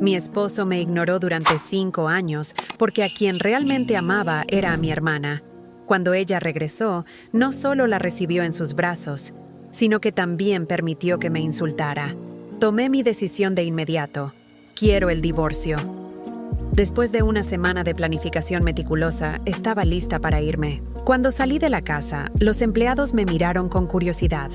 Mi esposo me ignoró durante 5 años porque a quien realmente amaba era a mi hermana. Cuando ella regresó, no solo la recibió en sus brazos, sino que también permitió que me insultara. Tomé mi decisión de inmediato. Quiero el divorcio. Después de una semana de planificación meticulosa, estaba lista para irme. Cuando salí de la casa, los empleados me miraron con curiosidad.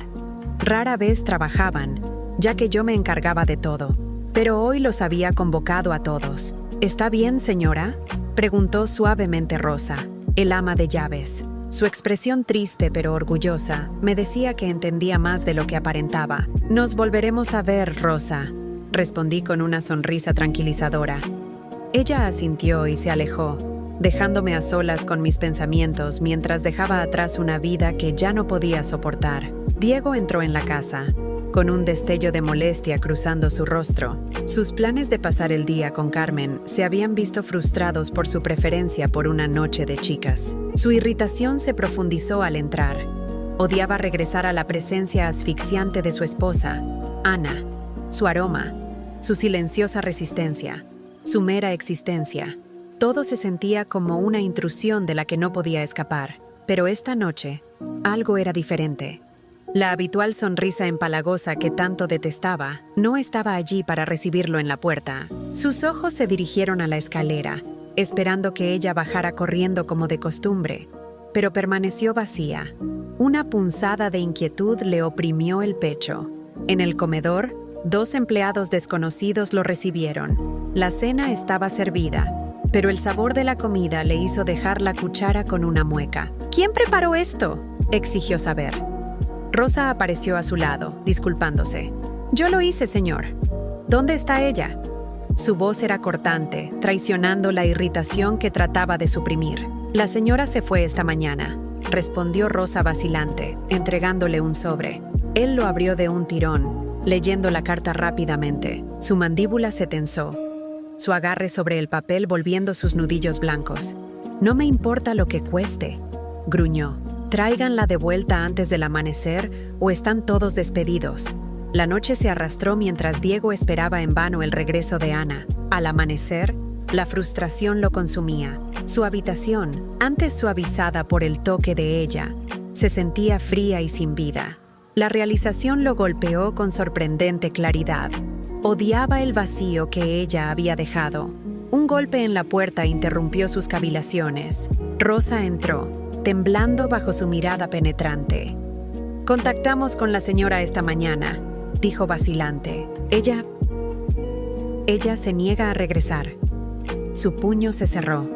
Rara vez trabajaban, ya que yo me encargaba de todo. Pero hoy los había convocado a todos. ¿Está bien, señora?, preguntó suavemente Rosa, el ama de llaves. Su expresión triste pero orgullosa me decía que entendía más de lo que aparentaba. «Nos volveremos a ver, Rosa», respondí con una sonrisa tranquilizadora. Ella asintió y se alejó, dejándome a solas con mis pensamientos mientras dejaba atrás una vida que ya no podía soportar. Diego entró en la casa, con un destello de molestia cruzando su rostro. Sus planes de pasar el día con Carmen se habían visto frustrados por su preferencia por una noche de chicas. Su irritación se profundizó al entrar. Odiaba regresar a la presencia asfixiante de su esposa, Ana, su aroma, su silenciosa resistencia, su mera existencia. Todo se sentía como una intrusión de la que no podía escapar. Pero esta noche, algo era diferente. La habitual sonrisa empalagosa que tanto detestaba no estaba allí para recibirlo en la puerta. Sus ojos se dirigieron a la escalera, esperando que ella bajara corriendo como de costumbre, pero permaneció vacía. Una punzada de inquietud le oprimió el pecho. En el comedor, 2 empleados desconocidos lo recibieron. La cena estaba servida, pero el sabor de la comida le hizo dejar la cuchara con una mueca. «¿Quién preparó esto?», exigió saber. Rosa apareció a su lado, disculpándose. «Yo lo hice, señor». «¿Dónde está ella?». Su voz era cortante, traicionando la irritación que trataba de suprimir. «La señora se fue esta mañana», respondió Rosa vacilante, entregándole un sobre. Él lo abrió de un tirón, leyendo la carta rápidamente. Su mandíbula se tensó, su agarre sobre el papel volviendo sus nudillos blancos. «No me importa lo que cueste», gruñó. «Tráiganla de vuelta antes del amanecer o están todos despedidos». La noche se arrastró mientras Diego esperaba en vano el regreso de Ana. Al amanecer, la frustración lo consumía. Su habitación, antes suavizada por el toque de ella, se sentía fría y sin vida. La realización lo golpeó con sorprendente claridad. Odiaba el vacío que ella había dejado. Un golpe en la puerta interrumpió sus cavilaciones. Rosa entró, temblando bajo su mirada penetrante. «Contactamos con la señora esta mañana», dijo vacilante. Ella se niega a regresar». Su puño se cerró.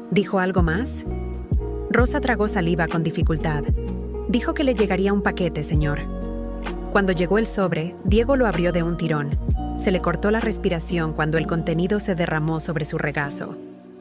¿Dijo algo más? Rosa tragó saliva con dificultad. «Dijo que le llegaría un paquete, señor». Cuando llegó el sobre, Diego lo abrió de un tirón. Se le cortó la respiración cuando el contenido se derramó sobre su regazo.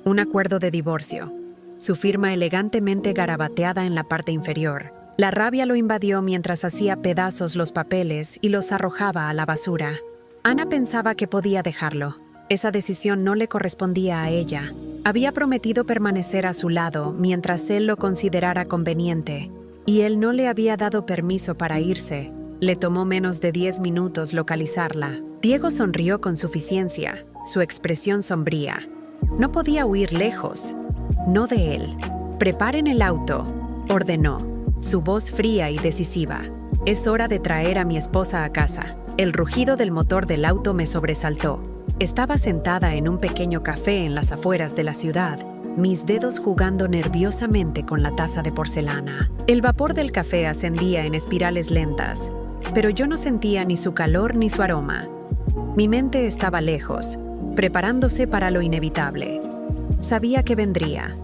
Un acuerdo de divorcio. Su firma elegantemente garabateada en la parte inferior. La rabia lo invadió mientras hacía pedazos los papeles y los arrojaba a la basura. Ana pensaba que podía dejarlo. Esa decisión no le correspondía a ella. Había prometido permanecer a su lado mientras él lo considerara conveniente, y él no le había dado permiso para irse. Le tomó menos de 10 minutos localizarla. Diego sonrió con suficiencia, su expresión sombría. No podía huir lejos. No de él. «Preparen el auto», ordenó, su voz fría y decisiva. «Es hora de traer a mi esposa a casa». El rugido del motor del auto me sobresaltó. Estaba sentada en un pequeño café en las afueras de la ciudad, mis dedos jugando nerviosamente con la taza de porcelana. El vapor del café ascendía en espirales lentas, pero yo no sentía ni su calor ni su aroma. Mi mente estaba lejos, preparándose para lo inevitable. Sabía que vendría.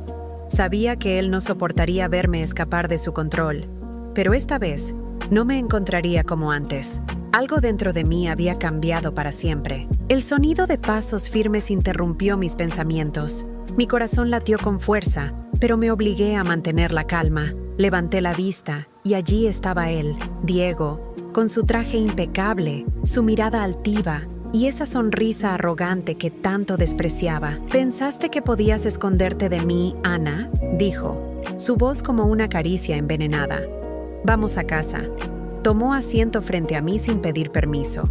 Sabía que él no soportaría verme escapar de su control, pero esta vez no me encontraría como antes. Algo dentro de mí había cambiado para siempre. El sonido de pasos firmes interrumpió mis pensamientos. Mi corazón latió con fuerza, pero me obligué a mantener la calma. Levanté la vista y allí estaba él, Diego, con su traje impecable, su mirada altiva y esa sonrisa arrogante que tanto despreciaba. «¿Pensaste que podías esconderte de mí, Ana?», dijo, su voz como una caricia envenenada. «Vamos a casa». Tomó asiento frente a mí sin pedir permiso.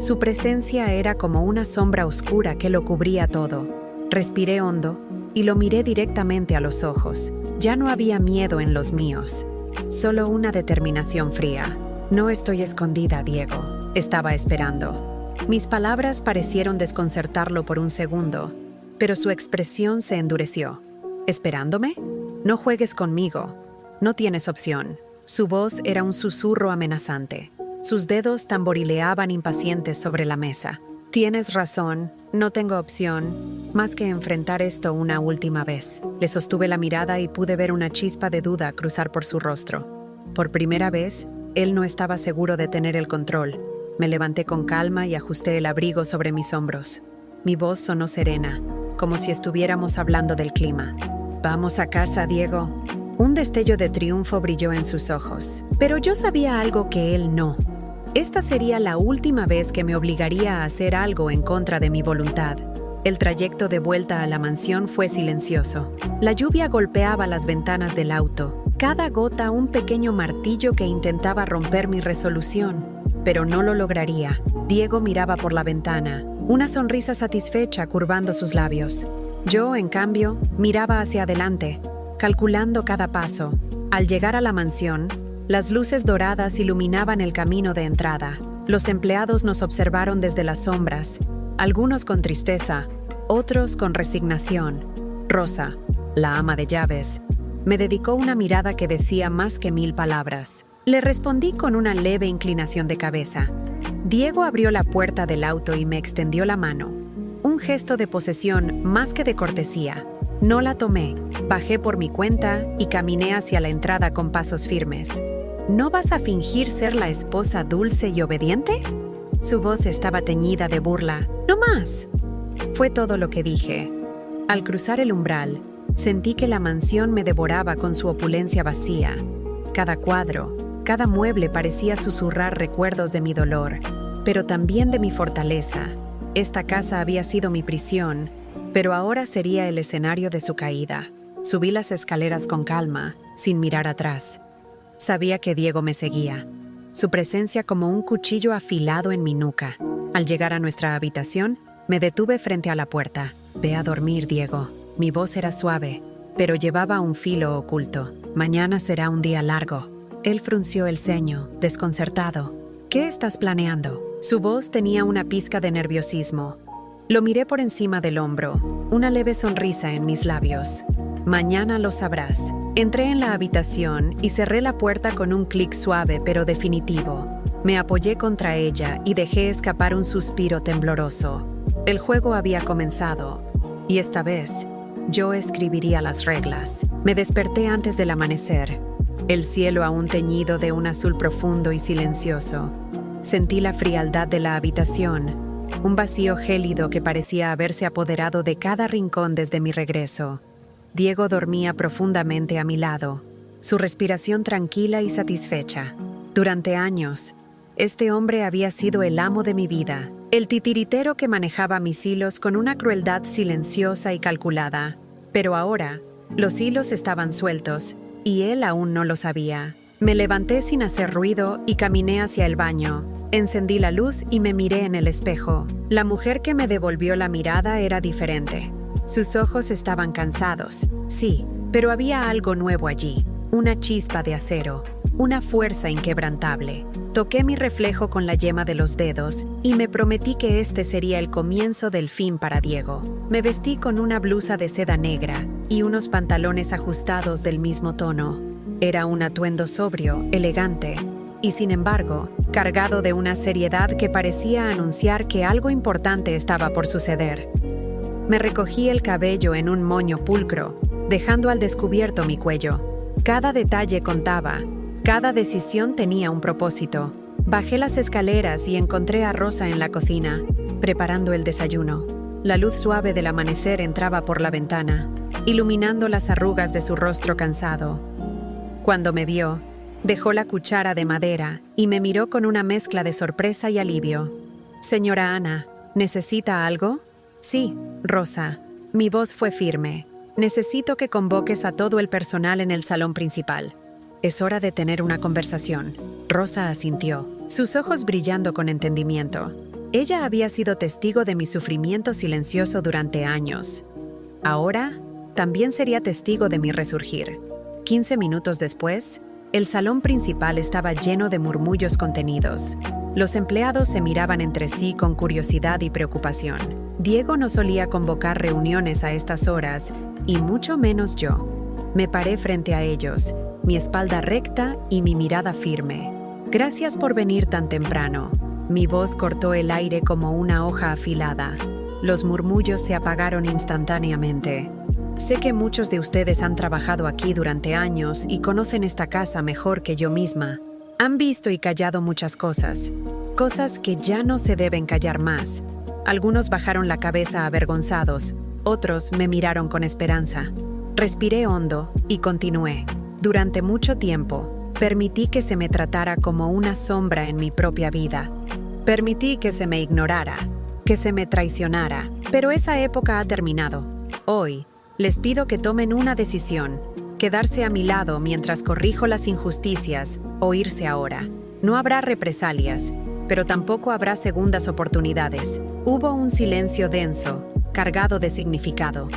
Su presencia era como una sombra oscura que lo cubría todo. Respiré hondo y lo miré directamente a los ojos. Ya no había miedo en los míos, solo una determinación fría. No estoy escondida, Diego. Estaba esperando. Mis palabras parecieron desconcertarlo por un segundo, pero su expresión se endureció. ¿Esperándome? No juegues conmigo. No tienes opción. Su voz era un susurro amenazante. Sus dedos tamborileaban impacientes sobre la mesa. Tienes razón, no tengo opción más que enfrentar esto una última vez. Le sostuve la mirada y pude ver una chispa de duda cruzar por su rostro. Por primera vez, él no estaba seguro de tener el control. Me levanté con calma y ajusté el abrigo sobre mis hombros. Mi voz sonó serena, como si estuviéramos hablando del clima. «Vamos a casa, Diego». Un destello de triunfo brilló en sus ojos, pero yo sabía algo que él no. Esta sería la última vez que me obligaría a hacer algo en contra de mi voluntad. El trayecto de vuelta a la mansión fue silencioso. La lluvia golpeaba las ventanas del auto, cada gota un pequeño martillo que intentaba romper mi resolución, pero no lo lograría. Diego miraba por la ventana, una sonrisa satisfecha curvando sus labios. Yo, en cambio, miraba hacia adelante, calculando cada paso. Al llegar a la mansión, las luces doradas iluminaban el camino de entrada. Los empleados nos observaron desde las sombras, algunos con tristeza, otros con resignación. Rosa, la ama de llaves, me dedicó una mirada que decía más que 1000 palabras. Le respondí con una leve inclinación de cabeza. Diego abrió la puerta del auto y me extendió la mano. Un gesto de posesión más que de cortesía. No la tomé, bajé por mi cuenta y caminé hacia la entrada con pasos firmes. ¿No vas a fingir ser la esposa dulce y obediente? Su voz estaba teñida de burla. ¡No más! Fue todo lo que dije. Al cruzar el umbral, sentí que la mansión me devoraba con su opulencia vacía. Cada cuadro, cada mueble parecía susurrar recuerdos de mi dolor, pero también de mi fortaleza. Esta casa había sido mi prisión, pero ahora sería el escenario de su caída. Subí las escaleras con calma, sin mirar atrás. Sabía que Diego me seguía, su presencia como un cuchillo afilado en mi nuca. Al llegar a nuestra habitación, me detuve frente a la puerta. «Ve a dormir, Diego». Mi voz era suave, pero llevaba un filo oculto. «Mañana será un día largo». Él frunció el ceño, desconcertado. «¿Qué estás planeando?» Su voz tenía una pizca de nerviosismo. Lo miré por encima del hombro, una leve sonrisa en mis labios. «Mañana lo sabrás». Entré en la habitación y cerré la puerta con un clic suave pero definitivo. Me apoyé contra ella y dejé escapar un suspiro tembloroso. El juego había comenzado, y esta vez yo escribiría las reglas. Me desperté antes del amanecer, el cielo aún teñido de un azul profundo y silencioso. Sentí la frialdad de la habitación, un vacío gélido que parecía haberse apoderado de cada rincón desde mi regreso. Diego dormía profundamente a mi lado, su respiración tranquila y satisfecha. Durante años, este hombre había sido el amo de mi vida, el titiritero que manejaba mis hilos con una crueldad silenciosa y calculada. Pero ahora, los hilos estaban sueltos, y él aún no lo sabía. Me levanté sin hacer ruido y caminé hacia el baño. Encendí la luz y me miré en el espejo. La mujer que me devolvió la mirada era diferente. Sus ojos estaban cansados, sí, pero había algo nuevo allí, una chispa de acero, una fuerza inquebrantable. Toqué mi reflejo con la yema de los dedos y me prometí que este sería el comienzo del fin para Diego. Me vestí con una blusa de seda negra y unos pantalones ajustados del mismo tono. Era un atuendo sobrio, elegante, y sin embargo, cargado de una seriedad que parecía anunciar que algo importante estaba por suceder. Me recogí el cabello en un moño pulcro, dejando al descubierto mi cuello. Cada detalle contaba, cada decisión tenía un propósito. Bajé las escaleras y encontré a Rosa en la cocina, preparando el desayuno. La luz suave del amanecer entraba por la ventana, iluminando las arrugas de su rostro cansado. Cuando me vio, dejó la cuchara de madera y me miró con una mezcla de sorpresa y alivio. «Señora Ana, ¿necesita algo?» «Sí, Rosa». Mi voz fue firme. «Necesito que convoques a todo el personal en el salón principal. Es hora de tener una conversación». Rosa asintió, sus ojos brillando con entendimiento. Ella había sido testigo de mi sufrimiento silencioso durante años. Ahora, también sería testigo de mi resurgir. 15 minutos después, el salón principal estaba lleno de murmullos contenidos. Los empleados se miraban entre sí con curiosidad y preocupación. Diego no solía convocar reuniones a estas horas, y mucho menos yo. Me paré frente a ellos, mi espalda recta y mi mirada firme. «Gracias por venir tan temprano». Mi voz cortó el aire como una hoja afilada. Los murmullos se apagaron instantáneamente. Sé que muchos de ustedes han trabajado aquí durante años y conocen esta casa mejor que yo misma. Han visto y callado muchas cosas. Cosas que ya no se deben callar más. Algunos bajaron la cabeza avergonzados, otros me miraron con esperanza. Respiré hondo y continué. Durante mucho tiempo, permití que se me tratara como una sombra en mi propia vida. Permití que se me ignorara, que se me traicionara, pero esa época ha terminado. Hoy, les pido que tomen una decisión, quedarse a mi lado mientras corrijo las injusticias o irse ahora. No habrá represalias, pero tampoco habrá segundas oportunidades. Hubo un silencio denso, cargado de significado.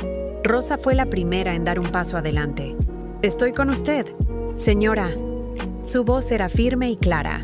Rosa fue la primera en dar un paso adelante. «Estoy con usted, señora». Su voz era firme y clara.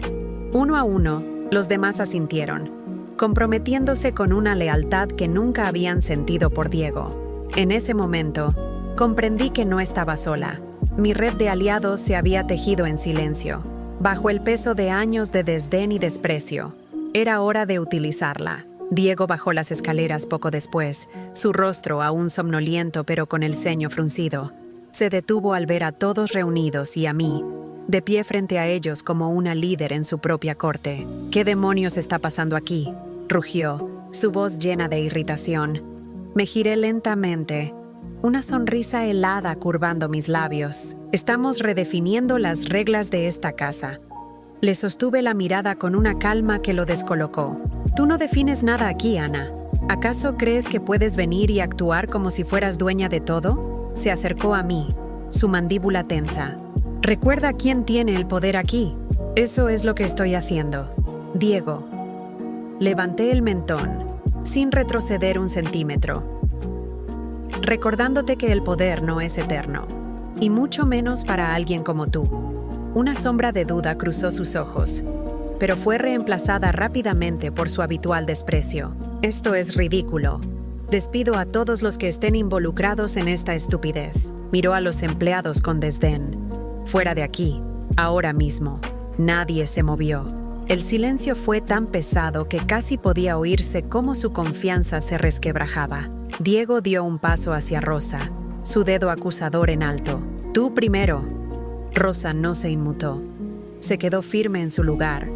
Uno a uno, los demás asintieron, comprometiéndose con una lealtad que nunca habían sentido por Diego. En ese momento, comprendí que no estaba sola. Mi red de aliados se había tejido en silencio, bajo el peso de años de desdén y desprecio. Era hora de utilizarla. Diego bajó las escaleras poco después, su rostro aún somnoliento pero con el ceño fruncido. Se detuvo al ver a todos reunidos y a mí, de pie frente a ellos como una líder en su propia corte. «¿Qué demonios está pasando aquí?», rugió, su voz llena de irritación. Me giré lentamente, una sonrisa helada curvando mis labios. «Estamos redefiniendo las reglas de esta casa». Le sostuve la mirada con una calma que lo descolocó. «Tú no defines nada aquí, Ana. ¿Acaso crees que puedes venir y actuar como si fueras dueña de todo?». Se acercó a mí, su mandíbula tensa. «Recuerda quién tiene el poder aquí». «Eso es lo que estoy haciendo, Diego». Levanté el mentón, sin retroceder un centímetro, recordándote que el poder no es eterno, y mucho menos para alguien como tú. Una sombra de duda cruzó sus ojos, pero fue reemplazada rápidamente por su habitual desprecio. «Esto es ridículo. Despido a todos los que estén involucrados en esta estupidez». Miró a los empleados con desdén. «Fuera de aquí, ahora mismo». Nadie se movió. El silencio fue tan pesado que casi podía oírse cómo su confianza se resquebrajaba. Diego dio un paso hacia Rosa, su dedo acusador en alto. «Tú primero». Rosa no se inmutó. Se quedó firme en su lugar,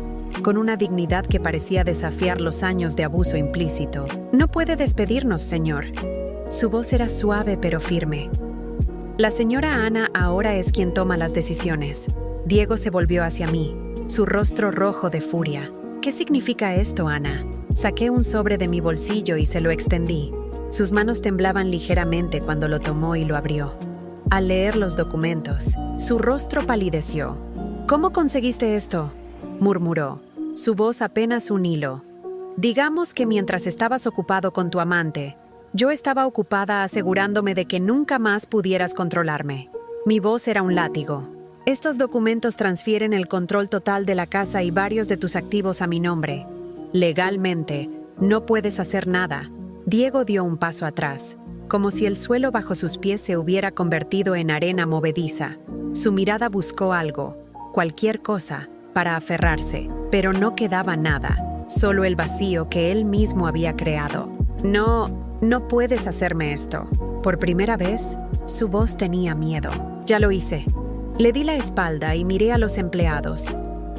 con una dignidad que parecía desafiar los años de abuso implícito. «No puede despedirnos, señor». Su voz era suave pero firme. «La señora Ana ahora es quien toma las decisiones». Diego se volvió hacia mí, su rostro rojo de furia. «¿Qué significa esto, Ana?». Saqué un sobre de mi bolsillo y se lo extendí. Sus manos temblaban ligeramente cuando lo tomó y lo abrió. Al leer los documentos, su rostro palideció. «¿Cómo conseguiste esto?», murmuró, su voz apenas un hilo. «Digamos que mientras estabas ocupado con tu amante, yo estaba ocupada asegurándome de que nunca más pudieras controlarme». Mi voz era un látigo. «Estos documentos transfieren el control total de la casa y varios de tus activos a mi nombre. Legalmente, no puedes hacer nada». Diego dio un paso atrás, como si el suelo bajo sus pies se hubiera convertido en arena movediza. Su mirada buscó algo, cualquier cosa, para aferrarse, pero no quedaba nada, solo el vacío que él mismo había creado. No puedes hacerme esto». Por primera vez, su voz tenía miedo. «Ya lo hice». Le di la espalda y miré a los empleados.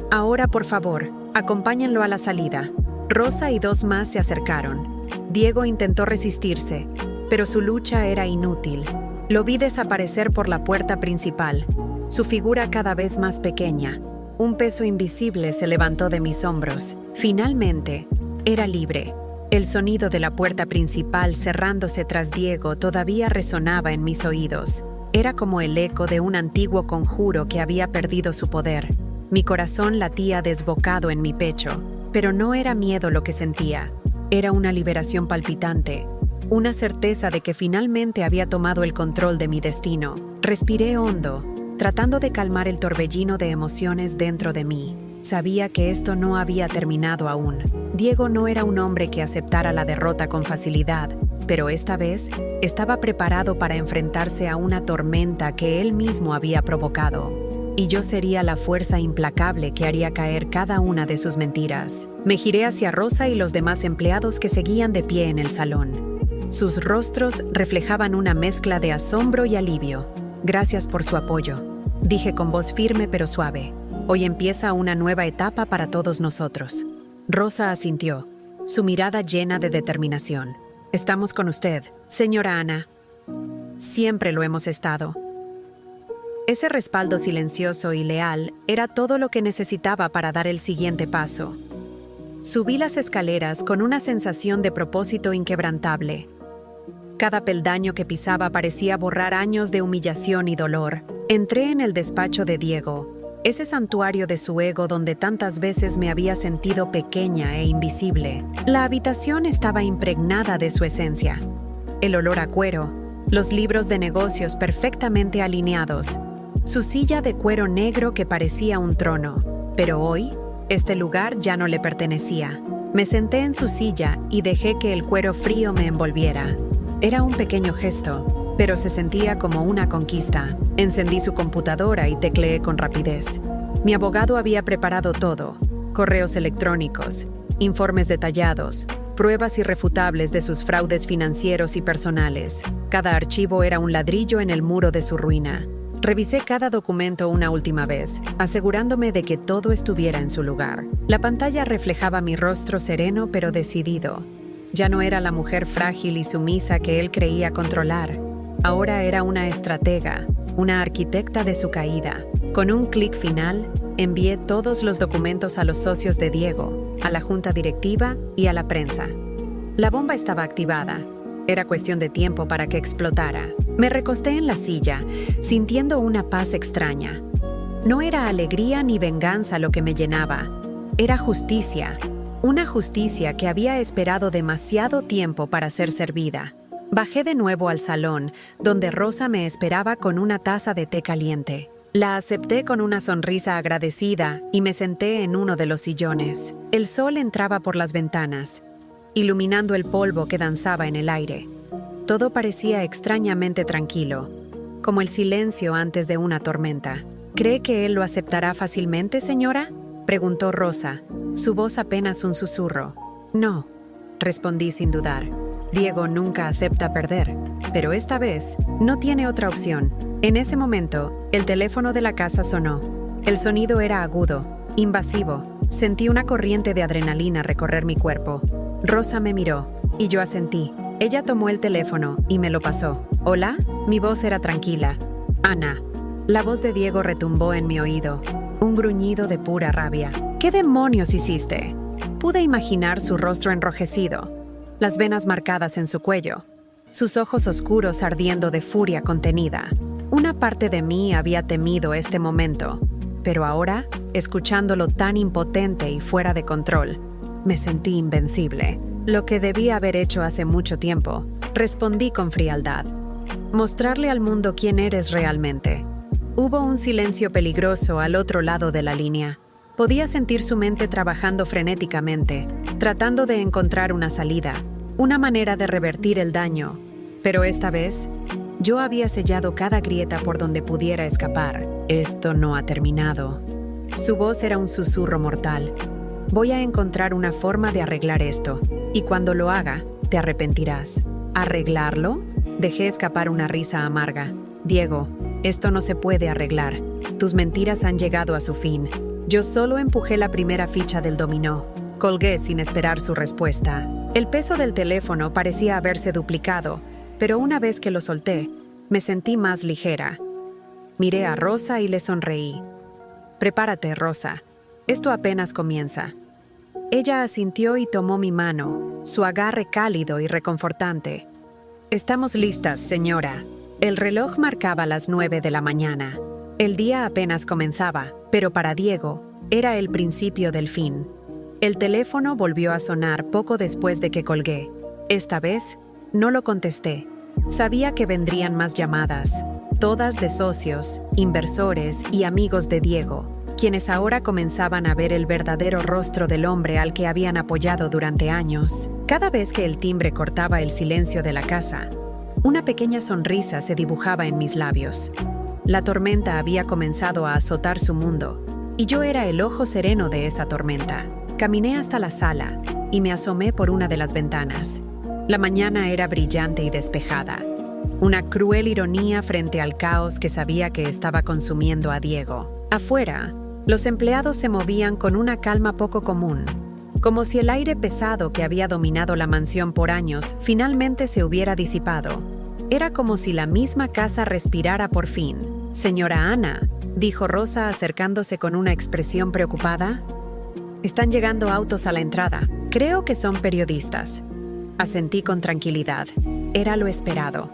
«Ahora, por favor, acompáñenlo a la salida». Rosa y dos más se acercaron. Diego intentó resistirse, pero su lucha era inútil. Lo vi desaparecer por la puerta principal, su figura cada vez más pequeña. Un peso invisible se levantó de mis hombros. Finalmente, era libre. El sonido de la puerta principal cerrándose tras Diego todavía resonaba en mis oídos. Era como el eco de un antiguo conjuro que había perdido su poder. Mi corazón latía desbocado en mi pecho. Pero no era miedo lo que sentía, era una liberación palpitante, una certeza de que finalmente había tomado el control de mi destino. Respiré hondo, tratando de calmar el torbellino de emociones dentro de mí. Sabía que esto no había terminado aún. Diego no era un hombre que aceptara la derrota con facilidad, pero esta vez estaba preparado para enfrentarse a una tormenta que él mismo había provocado. Y yo sería la fuerza implacable que haría caer cada una de sus mentiras. Me giré hacia Rosa y los demás empleados que seguían de pie en el salón. Sus rostros reflejaban una mezcla de asombro y alivio. Gracias por su apoyo, dije con voz firme pero suave. Hoy empieza una nueva etapa para todos nosotros. Rosa asintió, su mirada llena de determinación. Estamos con usted, señora Ana. Siempre lo hemos estado. Ese respaldo silencioso y leal era todo lo que necesitaba para dar el siguiente paso. Subí las escaleras con una sensación de propósito inquebrantable. Cada peldaño que pisaba parecía borrar años de humillación y dolor. Entré en el despacho de Diego, ese santuario de su ego donde tantas veces me había sentido pequeña e invisible. La habitación estaba impregnada de su esencia. El olor a cuero, los libros de negocios perfectamente alineados, su silla de cuero negro que parecía un trono. Pero hoy, este lugar ya no le pertenecía. Me senté en su silla y dejé que el cuero frío me envolviera. Era un pequeño gesto, pero se sentía como una conquista. Encendí su computadora y tecleé con rapidez. Mi abogado había preparado todo: correos electrónicos, informes detallados, pruebas irrefutables de sus fraudes financieros y personales. Cada archivo era un ladrillo en el muro de su ruina. Revisé cada documento una última vez, asegurándome de que todo estuviera en su lugar. La pantalla reflejaba mi rostro sereno pero decidido. Ya no era la mujer frágil y sumisa que él creía controlar. Ahora era una estratega, una arquitecta de su caída. Con un clic final, envié todos los documentos a los socios de Diego, a la junta directiva y a la prensa. La bomba estaba activada. Era cuestión de tiempo para que explotara. Me recosté en la silla, sintiendo una paz extraña. No era alegría ni venganza lo que me llenaba. Era justicia. Una justicia que había esperado demasiado tiempo para ser servida. Bajé de nuevo al salón, donde Rosa me esperaba con una taza de té caliente. La acepté con una sonrisa agradecida y me senté en uno de los sillones. El sol entraba por las ventanas, iluminando el polvo que danzaba en el aire. Todo parecía extrañamente tranquilo, como el silencio antes de una tormenta. ¿Cree que él lo aceptará fácilmente, señora?, preguntó Rosa, su voz apenas un susurro. No, respondí sin dudar. Diego nunca acepta perder, pero esta vez no tiene otra opción. En ese momento, el teléfono de la casa sonó. El sonido era agudo, invasivo. Sentí una corriente de adrenalina recorrer mi cuerpo. Rosa me miró, y yo asentí. Ella tomó el teléfono y me lo pasó. ¿Hola? Mi voz era tranquila. Ana. La voz de Diego retumbó en mi oído. Un gruñido de pura rabia. ¿Qué demonios hiciste? Pude imaginar su rostro enrojecido, las venas marcadas en su cuello, sus ojos oscuros ardiendo de furia contenida. Una parte de mí había temido este momento, pero ahora, escuchándolo tan impotente y fuera de control, me sentí invencible. Lo que debía haber hecho hace mucho tiempo, respondí con frialdad. Mostrarle al mundo quién eres realmente. Hubo un silencio peligroso al otro lado de la línea. Podía sentir su mente trabajando frenéticamente, tratando de encontrar una salida, una manera de revertir el daño. Pero esta vez, yo había sellado cada grieta por donde pudiera escapar. Esto no ha terminado. Su voz era un susurro mortal. Voy a encontrar una forma de arreglar esto, y cuando lo haga, te arrepentirás. ¿Arreglarlo? Dejé escapar una risa amarga. Diego, esto no se puede arreglar. Tus mentiras han llegado a su fin. Yo solo empujé la primera ficha del dominó. Colgué sin esperar su respuesta. El peso del teléfono parecía haberse duplicado, pero una vez que lo solté, me sentí más ligera. Miré a Rosa y le sonreí. Prepárate, Rosa. Esto apenas comienza. Ella asintió y tomó mi mano, su agarre cálido y reconfortante. Estamos listas, señora. El reloj marcaba las 9 de la mañana. El día apenas comenzaba, pero para Diego era el principio del fin. El teléfono volvió a sonar poco después de que colgué. Esta vez, no lo contesté. Sabía que vendrían más llamadas, todas de socios, inversores y amigos de Diego, quienes ahora comenzaban a ver el verdadero rostro del hombre al que habían apoyado durante años. Cada vez que el timbre cortaba el silencio de la casa, una pequeña sonrisa se dibujaba en mis labios. La tormenta había comenzado a azotar su mundo, y yo era el ojo sereno de esa tormenta. Caminé hasta la sala y me asomé por una de las ventanas. La mañana era brillante y despejada, una cruel ironía frente al caos que sabía que estaba consumiendo a Diego. Afuera, los empleados se movían con una calma poco común, como si el aire pesado que había dominado la mansión por años finalmente se hubiera disipado. Era como si la misma casa respirara por fin. «Señora Ana», dijo Rosa acercándose con una expresión preocupada. «Están llegando autos a la entrada. Creo que son periodistas». Asentí con tranquilidad. Era lo esperado.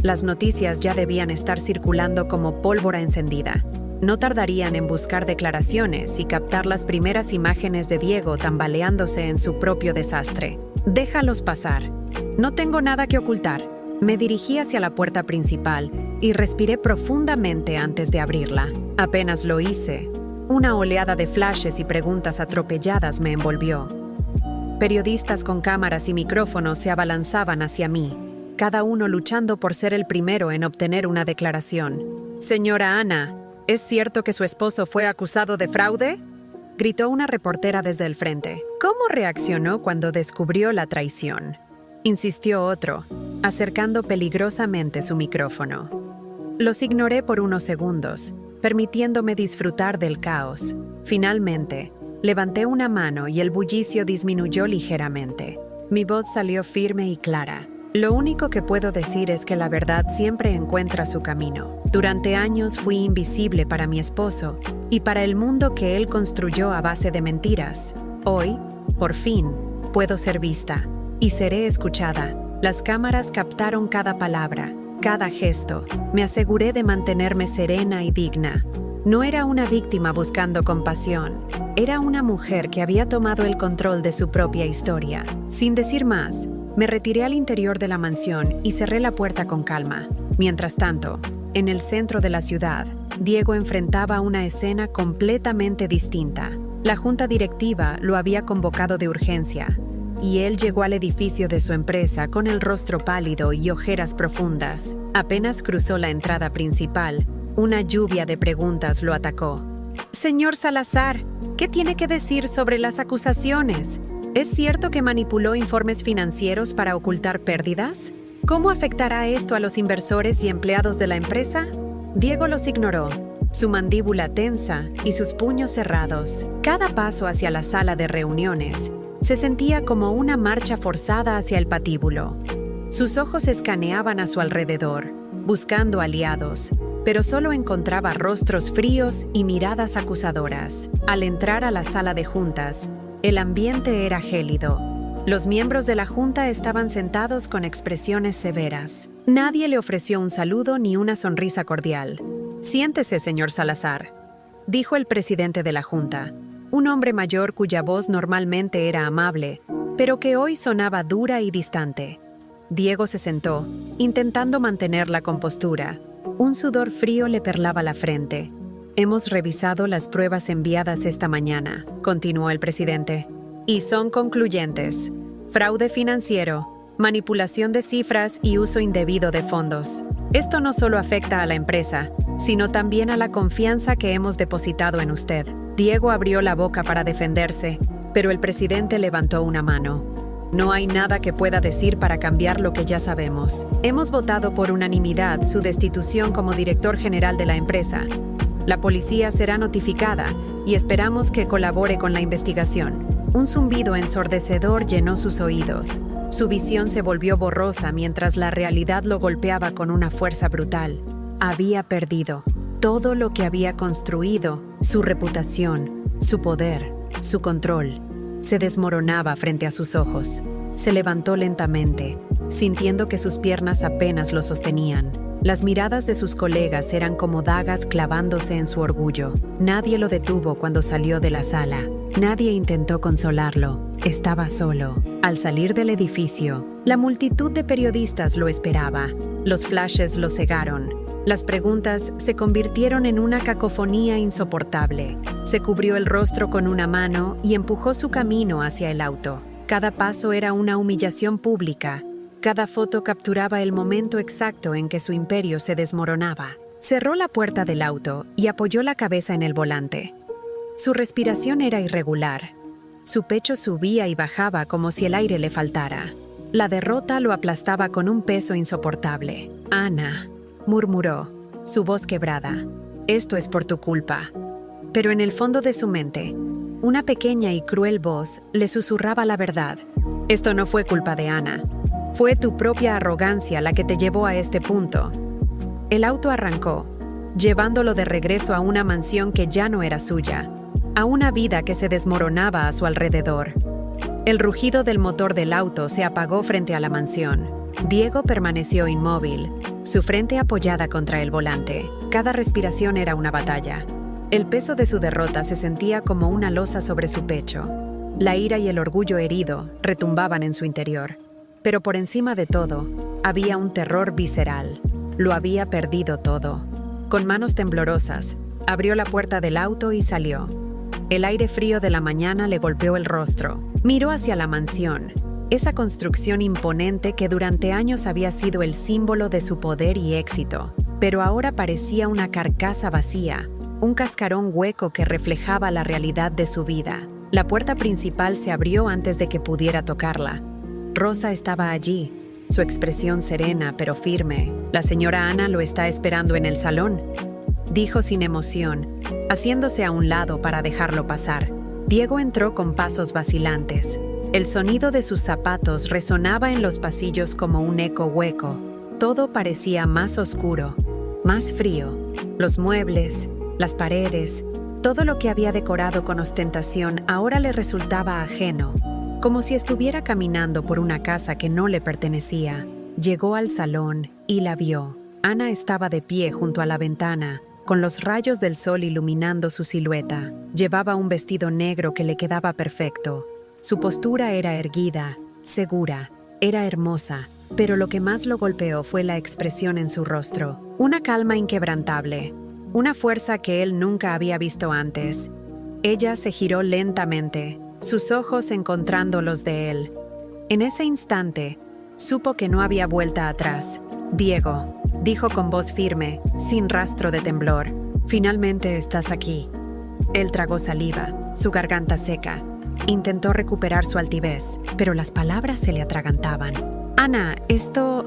Las noticias ya debían estar circulando como pólvora encendida. No tardarían en buscar declaraciones y captar las primeras imágenes de Diego tambaleándose en su propio desastre. «Déjalos pasar. No tengo nada que ocultar». Me dirigí hacia la puerta principal y respiré profundamente antes de abrirla. Apenas lo hice, una oleada de flashes y preguntas atropelladas me envolvió. Periodistas con cámaras y micrófonos se abalanzaban hacia mí, cada uno luchando por ser el primero en obtener una declaración. «Señora Ana, ¿es cierto que su esposo fue acusado de fraude?», gritó una reportera desde el frente. «¿Cómo reaccionó cuando descubrió la traición?», insistió otro, acercando peligrosamente su micrófono. Los ignoré por unos segundos, permitiéndome disfrutar del caos. Finalmente, levanté una mano y el bullicio disminuyó ligeramente. Mi voz salió firme y clara. «Lo único que puedo decir es que la verdad siempre encuentra su camino. Durante años fui invisible para mi esposo y para el mundo que él construyó a base de mentiras. Hoy, por fin, puedo ser vista y seré escuchada». Las cámaras captaron cada palabra, cada gesto. Me aseguré de mantenerme serena y digna. No era una víctima buscando compasión. Era una mujer que había tomado el control de su propia historia. Sin decir más, me retiré al interior de la mansión y cerré la puerta con calma. Mientras tanto, en el centro de la ciudad, Diego enfrentaba una escena completamente distinta. La junta directiva lo había convocado de urgencia, y él llegó al edificio de su empresa con el rostro pálido y ojeras profundas. Apenas cruzó la entrada principal, una lluvia de preguntas lo atacó. «Señor Salazar, ¿qué tiene que decir sobre las acusaciones? ¿Es cierto que manipuló informes financieros para ocultar pérdidas? ¿Cómo afectará esto a los inversores y empleados de la empresa?» Diego los ignoró, su mandíbula tensa y sus puños cerrados. Cada paso hacia la sala de reuniones se sentía como una marcha forzada hacia el patíbulo. Sus ojos escaneaban a su alrededor, buscando aliados, pero solo encontraba rostros fríos y miradas acusadoras. Al entrar a la sala de juntas, el ambiente era gélido. Los miembros de la junta estaban sentados con expresiones severas. Nadie le ofreció un saludo ni una sonrisa cordial. «Siéntese, señor Salazar», dijo el presidente de la junta, un hombre mayor cuya voz normalmente era amable, pero que hoy sonaba dura y distante. Diego se sentó, intentando mantener la compostura. Un sudor frío le perlaba la frente. «Hemos revisado las pruebas enviadas esta mañana», continuó el presidente, «y son concluyentes. Fraude financiero, manipulación de cifras y uso indebido de fondos. Esto no solo afecta a la empresa, sino también a la confianza que hemos depositado en usted». Diego abrió la boca para defenderse, pero el presidente levantó una mano. «No hay nada que pueda decir para cambiar lo que ya sabemos. Hemos votado por unanimidad su destitución como director general de la empresa. La policía será notificada y esperamos que colabore con la investigación». Un zumbido ensordecedor llenó sus oídos. Su visión se volvió borrosa mientras la realidad lo golpeaba con una fuerza brutal. Había perdido todo lo que había construido, su reputación, su poder, su control. Se desmoronaba frente a sus ojos. Se levantó lentamente, sintiendo que sus piernas apenas lo sostenían. Las miradas de sus colegas eran como dagas clavándose en su orgullo. Nadie lo detuvo cuando salió de la sala. Nadie intentó consolarlo. Estaba solo. Al salir del edificio, la multitud de periodistas lo esperaba. Los flashes lo cegaron. Las preguntas se convirtieron en una cacofonía insoportable. Se cubrió el rostro con una mano y empujó su camino hacia el auto. Cada paso era una humillación pública. Cada foto capturaba el momento exacto en que su imperio se desmoronaba. Cerró la puerta del auto y apoyó la cabeza en el volante. Su respiración era irregular. Su pecho subía y bajaba como si el aire le faltara. La derrota lo aplastaba con un peso insoportable. «Ana», murmuró, su voz quebrada, «esto es por tu culpa». Pero en el fondo de su mente, una pequeña y cruel voz le susurraba la verdad. «Esto no fue culpa de Ana. Fue tu propia arrogancia la que te llevó a este punto». El auto arrancó, llevándolo de regreso a una mansión que ya no era suya, a una vida que se desmoronaba a su alrededor. El rugido del motor del auto se apagó frente a la mansión. Diego permaneció inmóvil, su frente apoyada contra el volante. Cada respiración era una batalla. El peso de su derrota se sentía como una losa sobre su pecho. La ira y el orgullo herido retumbaban en su interior. Pero por encima de todo, había un terror visceral. Lo había perdido todo. Con manos temblorosas, abrió la puerta del auto y salió. El aire frío de la mañana le golpeó el rostro. Miró hacia la mansión, esa construcción imponente que durante años había sido el símbolo de su poder y éxito. Pero ahora parecía una carcasa vacía, un cascarón hueco que reflejaba la realidad de su vida. La puerta principal se abrió antes de que pudiera tocarla. Rosa estaba allí, su expresión serena pero firme. «La señora Ana lo está esperando en el salón», dijo sin emoción, haciéndose a un lado para dejarlo pasar. Diego entró con pasos vacilantes. El sonido de sus zapatos resonaba en los pasillos como un eco hueco. Todo parecía más oscuro, más frío. Los muebles, las paredes, todo lo que había decorado con ostentación ahora le resultaba ajeno, como si estuviera caminando por una casa que no le pertenecía. Llegó al salón y la vio. Ana estaba de pie junto a la ventana, con los rayos del sol iluminando su silueta. Llevaba un vestido negro que le quedaba perfecto. Su postura era erguida, segura, era hermosa, pero lo que más lo golpeó fue la expresión en su rostro. Una calma inquebrantable, una fuerza que él nunca había visto antes. Ella se giró lentamente, sus ojos encontrando los de él. En ese instante, supo que no había vuelta atrás. «Diego», dijo con voz firme, sin rastro de temblor, «finalmente estás aquí». Él tragó saliva, su garganta seca. Intentó recuperar su altivez, pero las palabras se le atragantaban. «Ana, esto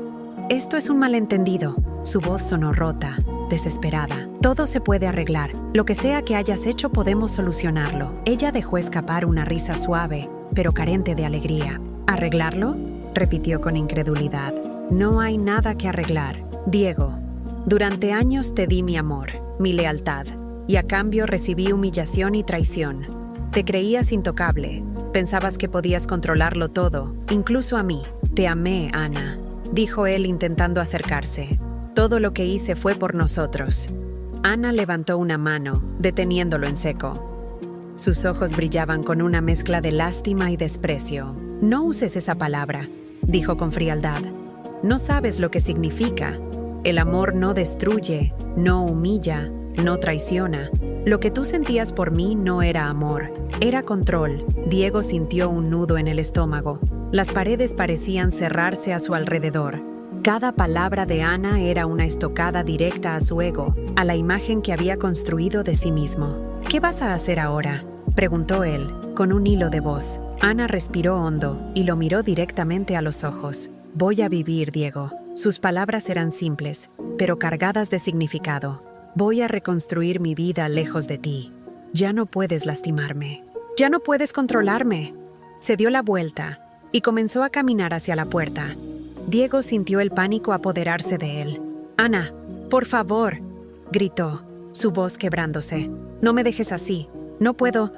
es un malentendido». Su voz sonó rota, desesperada. «Todo se puede arreglar. Lo que sea que hayas hecho podemos solucionarlo». Ella dejó escapar una risa suave, pero carente de alegría. «¿Arreglarlo?», repitió con incredulidad. «No hay nada que arreglar. Diego, durante años te di mi amor, mi lealtad, y a cambio recibí humillación y traición. Te creías intocable, pensabas que podías controlarlo todo, incluso a mí. Te amé, Ana», dijo él intentando acercarse. «Todo lo que hice fue por nosotros». Ana levantó una mano, deteniéndolo en seco. Sus ojos brillaban con una mezcla de lástima y desprecio. «No uses esa palabra», dijo con frialdad. «No sabes lo que significa. El amor no destruye, no humilla, no traiciona. Lo que tú sentías por mí no era amor, era control». Diego sintió un nudo en el estómago. Las paredes parecían cerrarse a su alrededor. Cada palabra de Ana era una estocada directa a su ego, a la imagen que había construido de sí mismo. «¿Qué vas a hacer ahora?», preguntó él, con un hilo de voz. Ana respiró hondo y lo miró directamente a los ojos. «Voy a vivir, Diego». Sus palabras eran simples, pero cargadas de significado. «Voy a reconstruir mi vida lejos de ti. Ya no puedes lastimarme. Ya no puedes controlarme». Se dio la vuelta y comenzó a caminar hacia la puerta. Diego sintió el pánico apoderarse de él. «Ana, por favor», gritó, su voz quebrándose. «No me dejes así. No puedo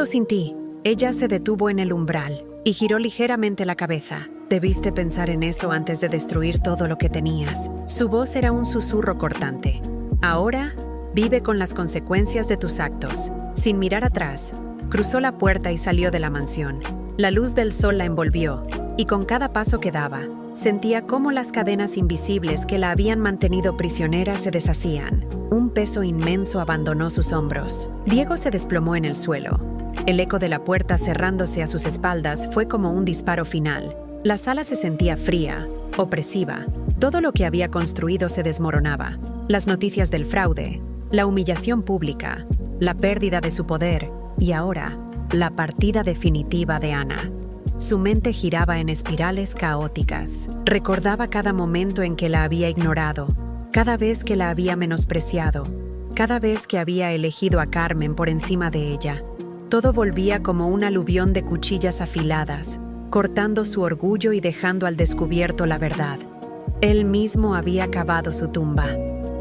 sin ti». Ella se detuvo en el umbral y giró ligeramente la cabeza. Debiste pensar en eso antes de destruir todo lo que tenías. Su voz era un susurro cortante. Ahora, vive con las consecuencias de tus actos. Sin mirar atrás, cruzó la puerta y salió de la mansión. La luz del sol la envolvió, y con cada paso que daba, sentía cómo las cadenas invisibles que la habían mantenido prisionera se deshacían. Un peso inmenso abandonó sus hombros. Diego se desplomó en el suelo. El eco de la puerta cerrándose a sus espaldas fue como un disparo final. La sala se sentía fría, opresiva. Todo lo que había construido se desmoronaba. Las noticias del fraude, la humillación pública, la pérdida de su poder y ahora, la partida definitiva de Ana. Su mente giraba en espirales caóticas. Recordaba cada momento en que la había ignorado, cada vez que la había menospreciado, cada vez que había elegido a Carmen por encima de ella. Todo volvía como un aluvión de cuchillas afiladas, cortando su orgullo y dejando al descubierto la verdad. Él mismo había cavado su tumba.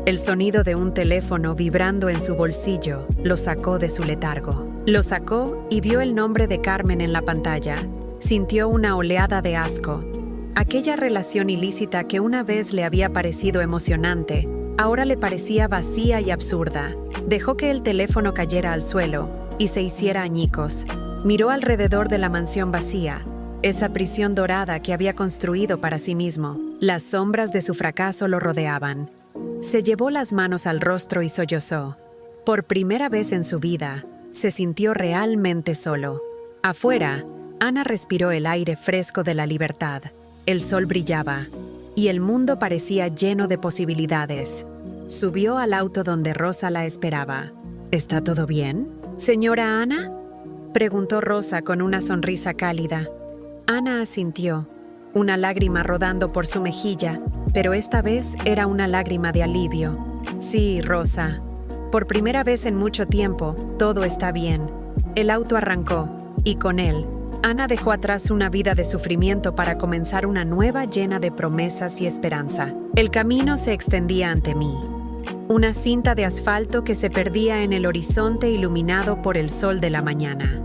El sonido de un teléfono vibrando en su bolsillo lo sacó de su letargo. Lo sacó y vio el nombre de Carmen en la pantalla. Sintió una oleada de asco. Aquella relación ilícita que una vez le había parecido emocionante, ahora le parecía vacía y absurda. Dejó que el teléfono cayera al suelo y se hiciera añicos. Miró alrededor de la mansión vacía, esa prisión dorada que había construido para sí mismo. Las sombras de su fracaso lo rodeaban. Se llevó las manos al rostro y sollozó. Por primera vez en su vida, se sintió realmente solo. Afuera, Ana respiró el aire fresco de la libertad. El sol brillaba, y el mundo parecía lleno de posibilidades. Subió al auto donde Rosa la esperaba. ¿Está todo bien, señora Ana?, preguntó Rosa con una sonrisa cálida. Ana asintió, una lágrima rodando por su mejilla, pero esta vez era una lágrima de alivio. Sí, Rosa. Por primera vez en mucho tiempo, todo está bien. El auto arrancó, y con él, Ana dejó atrás una vida de sufrimiento para comenzar una nueva llena de promesas y esperanza. El camino se extendía ante mí. Una cinta de asfalto que se perdía en el horizonte iluminado por el sol de la mañana.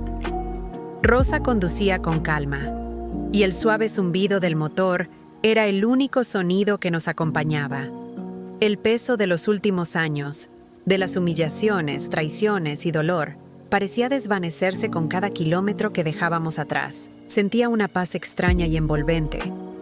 Rosa conducía con calma, y el suave zumbido del motor era el único sonido que nos acompañaba. El peso de los últimos años, de las humillaciones, traiciones y dolor, parecía desvanecerse con cada kilómetro que dejábamos atrás. Sentía una paz extraña y envolvente,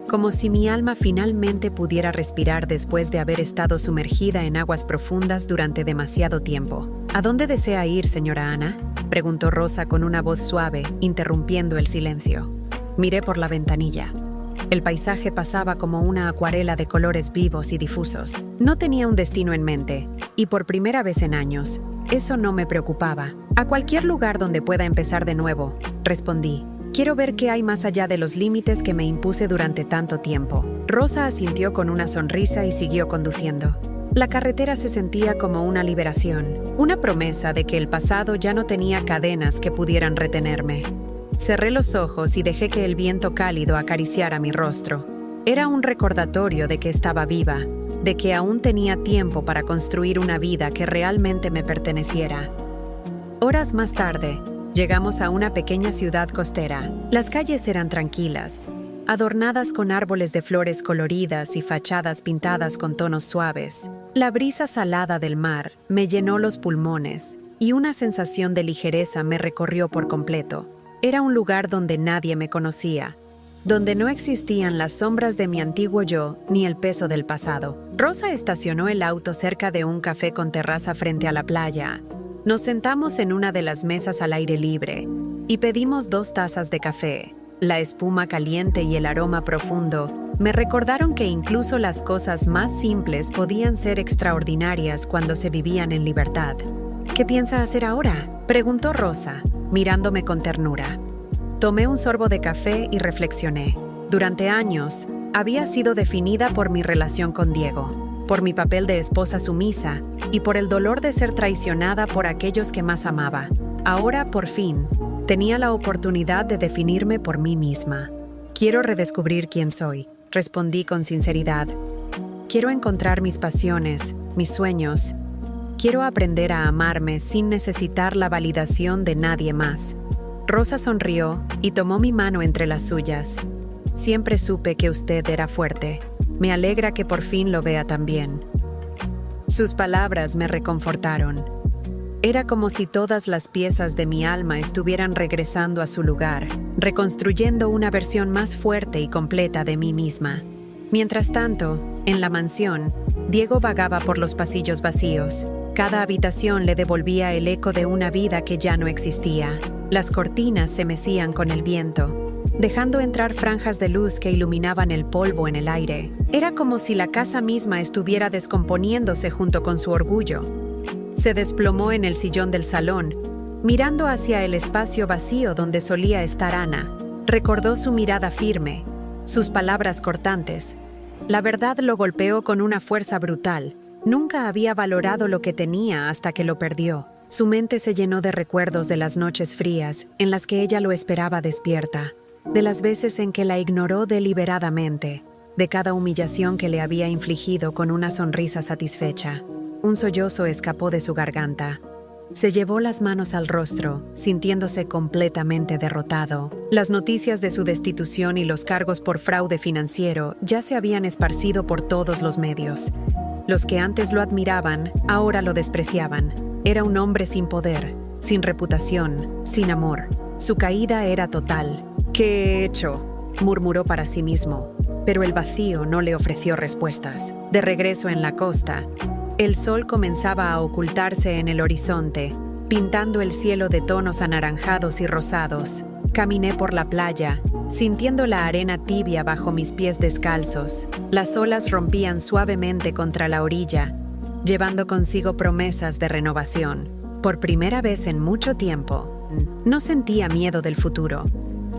como si mi alma finalmente pudiera respirar después de haber estado sumergida en aguas profundas durante demasiado tiempo. ¿A dónde desea ir, señora Ana?, preguntó Rosa con una voz suave, interrumpiendo el silencio. Miré por la ventanilla. El paisaje pasaba como una acuarela de colores vivos y difusos. No tenía un destino en mente, y por primera vez en años, eso no me preocupaba. A cualquier lugar donde pueda empezar de nuevo, respondí. Quiero ver qué hay más allá de los límites que me impuse durante tanto tiempo. Rosa asintió con una sonrisa y siguió conduciendo. La carretera se sentía como una liberación, una promesa de que el pasado ya no tenía cadenas que pudieran retenerme. Cerré los ojos y dejé que el viento cálido acariciara mi rostro. Era un recordatorio de que estaba viva, de que aún tenía tiempo para construir una vida que realmente me perteneciera. Horas más tarde, llegamos a una pequeña ciudad costera. Las calles eran tranquilas, adornadas con árboles de flores coloridas y fachadas pintadas con tonos suaves. La brisa salada del mar me llenó los pulmones y una sensación de ligereza me recorrió por completo. Era un lugar donde nadie me conocía, donde no existían las sombras de mi antiguo yo ni el peso del pasado. Rosa estacionó el auto cerca de un café con terraza frente a la playa. Nos sentamos en una de las mesas al aire libre y pedimos 2 tazas de café. La espuma caliente y el aroma profundo me recordaron que incluso las cosas más simples podían ser extraordinarias cuando se vivían en libertad. ¿Qué piensa hacer ahora?, preguntó Rosa, mirándome con ternura. Tomé un sorbo de café y reflexioné. Durante años, había sido definida por mi relación con Diego, por mi papel de esposa sumisa y por el dolor de ser traicionada por aquellos que más amaba. Ahora, por fin, tenía la oportunidad de definirme por mí misma. Quiero redescubrir quién soy, respondí con sinceridad. Quiero encontrar mis pasiones, mis sueños. Quiero aprender a amarme sin necesitar la validación de nadie más. Rosa sonrió y tomó mi mano entre las suyas. Siempre supe que usted era fuerte. Me alegra que por fin lo vea también. Sus palabras me reconfortaron. Era como si todas las piezas de mi alma estuvieran regresando a su lugar, reconstruyendo una versión más fuerte y completa de mí misma. Mientras tanto, en la mansión, Diego vagaba por los pasillos vacíos. Cada habitación le devolvía el eco de una vida que ya no existía. Las cortinas se mecían con el viento, dejando entrar franjas de luz que iluminaban el polvo en el aire. Era como si la casa misma estuviera descomponiéndose junto con su orgullo. Se desplomó en el sillón del salón, mirando hacia el espacio vacío donde solía estar Ana. Recordó su mirada firme, sus palabras cortantes. La verdad lo golpeó con una fuerza brutal. Nunca había valorado lo que tenía hasta que lo perdió. Su mente se llenó de recuerdos de las noches frías en las que ella lo esperaba despierta, de las veces en que la ignoró deliberadamente, de cada humillación que le había infligido con una sonrisa satisfecha. Un sollozo escapó de su garganta. Se llevó las manos al rostro, sintiéndose completamente derrotado. Las noticias de su destitución y los cargos por fraude financiero ya se habían esparcido por todos los medios. Los que antes lo admiraban, ahora lo despreciaban. Era un hombre sin poder, sin reputación, sin amor. Su caída era total. «¿Qué he hecho?», murmuró para sí mismo. Pero el vacío no le ofreció respuestas. De regreso en la costa, el sol comenzaba a ocultarse en el horizonte, pintando el cielo de tonos anaranjados y rosados. Caminé por la playa, sintiendo la arena tibia bajo mis pies descalzos. Las olas rompían suavemente contra la orilla, llevando consigo promesas de renovación. Por primera vez en mucho tiempo, no sentía miedo del futuro.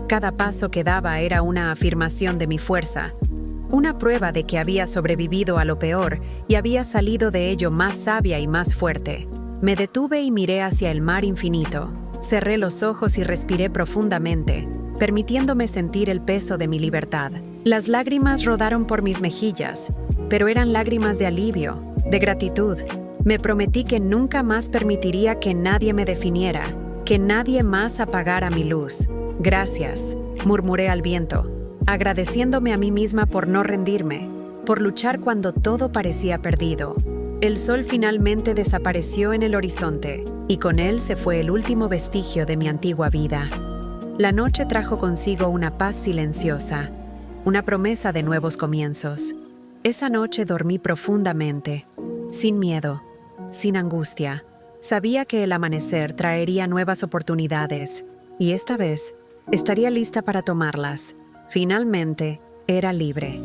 Cada paso que daba era una afirmación de mi fuerza, una prueba de que había sobrevivido a lo peor y había salido de ello más sabia y más fuerte. Me detuve y miré hacia el mar infinito. Cerré los ojos y respiré profundamente, permitiéndome sentir el peso de mi libertad. Las lágrimas rodaron por mis mejillas, pero eran lágrimas de alivio, de gratitud. Me prometí que nunca más permitiría que nadie me definiera, que nadie más apagara mi luz. «Gracias», murmuré al viento, agradeciéndome a mí misma por no rendirme, por luchar cuando todo parecía perdido. El sol finalmente desapareció en el horizonte, y con él se fue el último vestigio de mi antigua vida. La noche trajo consigo una paz silenciosa, una promesa de nuevos comienzos. Esa noche dormí profundamente, sin miedo, sin angustia. Sabía que el amanecer traería nuevas oportunidades, y esta vez estaría lista para tomarlas. Finalmente, era libre.